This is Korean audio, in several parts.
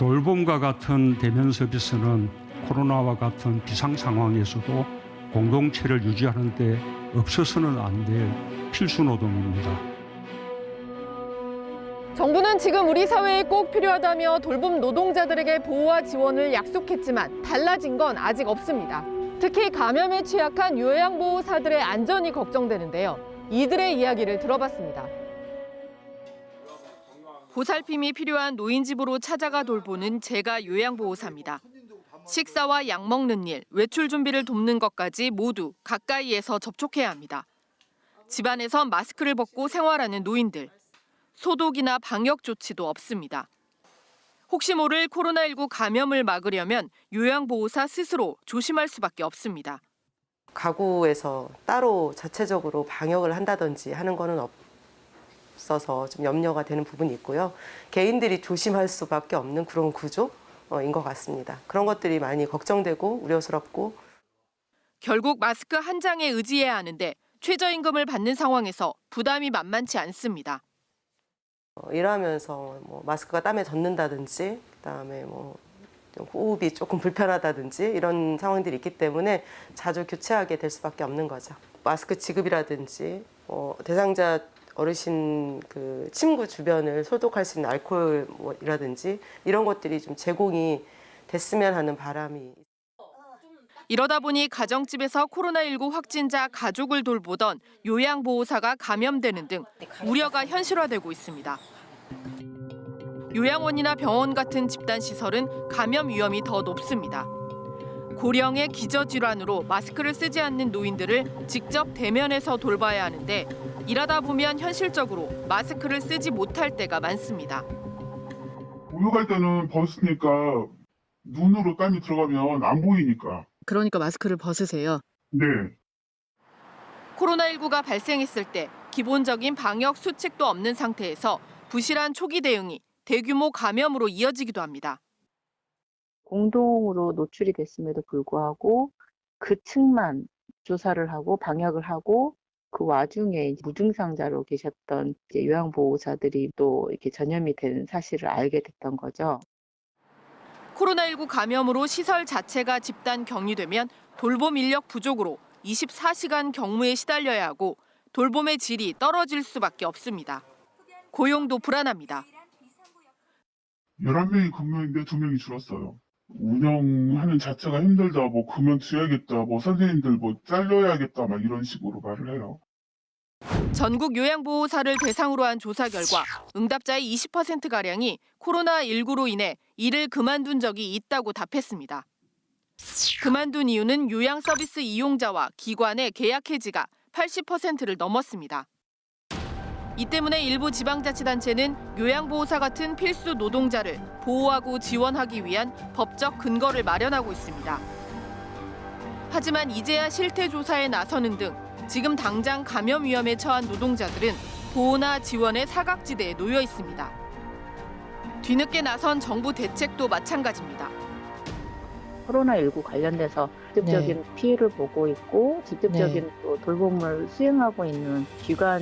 돌봄과 같은 대면 서비스는 코로나와 같은 비상 상황에서도 공동체를 유지하는 데 없어서는 안 될 필수 노동입니다. 정부는 지금 우리 사회에 꼭 필요하다며 돌봄 노동자들에게 보호와 지원을 약속했지만 달라진 건 아직 없습니다. 특히 감염에 취약한 요양보호사들의 안전이 걱정되는데요. 이들의 이야기를 들어봤습니다. 보살핌이 필요한 노인 집으로 찾아가 돌보는 제가 요양보호사입니다. 식사와 약 먹는 일, 외출 준비를 돕는 것까지 모두 가까이에서 접촉해야 합니다. 집안에선 마스크를 벗고 생활하는 노인들. 소독이나 방역 조치도 없습니다. 혹시 모를 코로나19 감염을 막으려면 요양보호사 스스로 조심할 수밖에 없습니다. 가구에서 따로 자체적으로 방역을 한다든지 하는 거는 없어서 좀 염려가 되는 부분이 있고요. 개인들이 조심할 수밖에 없는 그런 구조인 것 같습니다. 그런 것들이 많이 걱정되고 우려스럽고. 결국 마스크 한 장에 의지해야 하는데 최저임금을 받는 상황에서 부담이 만만치 않습니다. 일하면서 마스크가 땀에 젖는다든지, 그다음에 호흡이 조금 불편하다든지 이런 상황들이 있기 때문에 자주 교체하게 될 수밖에 없는 거죠. 마스크 지급이라든지 대상자 어르신 그 침구 주변을 소독할 수 있는 알코올이라든지 이런 것들이 좀 제공이 됐으면 하는 바람이. 이러다 보니 가정집에서 코로나19 확진자 가족을 돌보던 요양보호사가 감염되는 등 우려가 현실화되고 있습니다. 요양원이나 병원 같은 집단시설은 감염 위험이 더 높습니다. 고령의 기저질환으로 마스크를 쓰지 않는 노인들을 직접 대면해서 돌봐야 하는데 일하다 보면 현실적으로 마스크를 쓰지 못할 때가 많습니다. 목욕할 때는 벗으니까 눈으로 땀이 들어가면 안 보이니까. 그러니까 마스크를 벗으세요? 네. 코로나19가 발생했을 때 기본적인 방역 수칙도 없는 상태에서 부실한 초기 대응이 대규모 감염으로 이어지기도 합니다. 공동으로 노출이 됐음에도 불구하고 그 층만 조사를 하고 방역을 하고 그 와중에 무증상자로 계셨던 요양보호사들이 또 이렇게 전염이 된 사실을 알게 됐던 거죠. 코로나19 감염으로 시설 자체가 집단 격리되면 돌봄 인력 부족으로 24시간 경무에 시달려야 하고 돌봄의 질이 떨어질 수밖에 없습니다. 고용도 불안합니다. 11명이 근무했는데 2명이 줄었어요. 운영하는 자체가 힘들다, 그만둬야겠다, 선생님들 잘려야겠다, 이런 식으로 말을 해요. 전국 요양보호사를 대상으로 한 조사 결과 응답자의 20%가량이 코로나19로 인해 일을 그만둔 적이 있다고 답했습니다. 그만둔 이유는 요양 서비스 이용자와 기관의 계약 해지가 80%를 넘었습니다. 이 때문에 일부 지방자치단체는 요양보호사 같은 필수 노동자를 보호하고 지원하기 위한 법적 근거를 마련하고 있습니다. 하지만 이제야 실태조사에 나서는 등 지금 당장 감염 위험에 처한 노동자들은 보호나 지원의 사각지대에 놓여 있습니다. 뒤늦게 나선 정부 대책도 마찬가지입니다. 코로나19 관련돼서 직접적인 피해를 보고 있고 직접적인 또 돌봄을 수행하고 있는 기관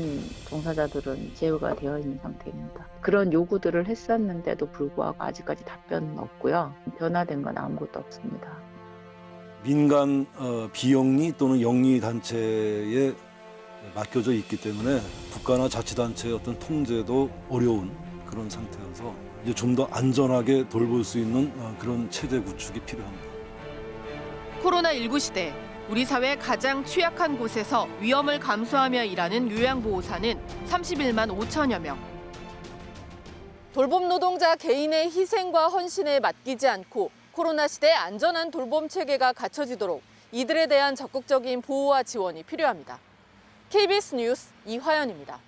종사자들은 제외가 되어 있는 상태입니다. 그런 요구들을 했었는데도 불구하고 아직까지 답변은 없고요. 변화된 건 아무것도 없습니다. 민간 비영리 또는 영리 단체에 맡겨져 있기 때문에 국가나 자치단체의 어떤 통제도 어려운 그런 상태여서 이제 좀 더 안전하게 돌볼 수 있는 그런 체제 구축이 필요합니다. 코로나19 시대 우리 사회 가장 취약한 곳에서 위험을 감수하며 일하는 요양보호사는 31만 5천여 명. 돌봄 노동자 개인의 희생과 헌신에 맡기지 않고 코로나 시대 안전한 돌봄 체계가 갖춰지도록 이들에 대한 적극적인 보호와 지원이 필요합니다. KBS 뉴스 이화연입니다.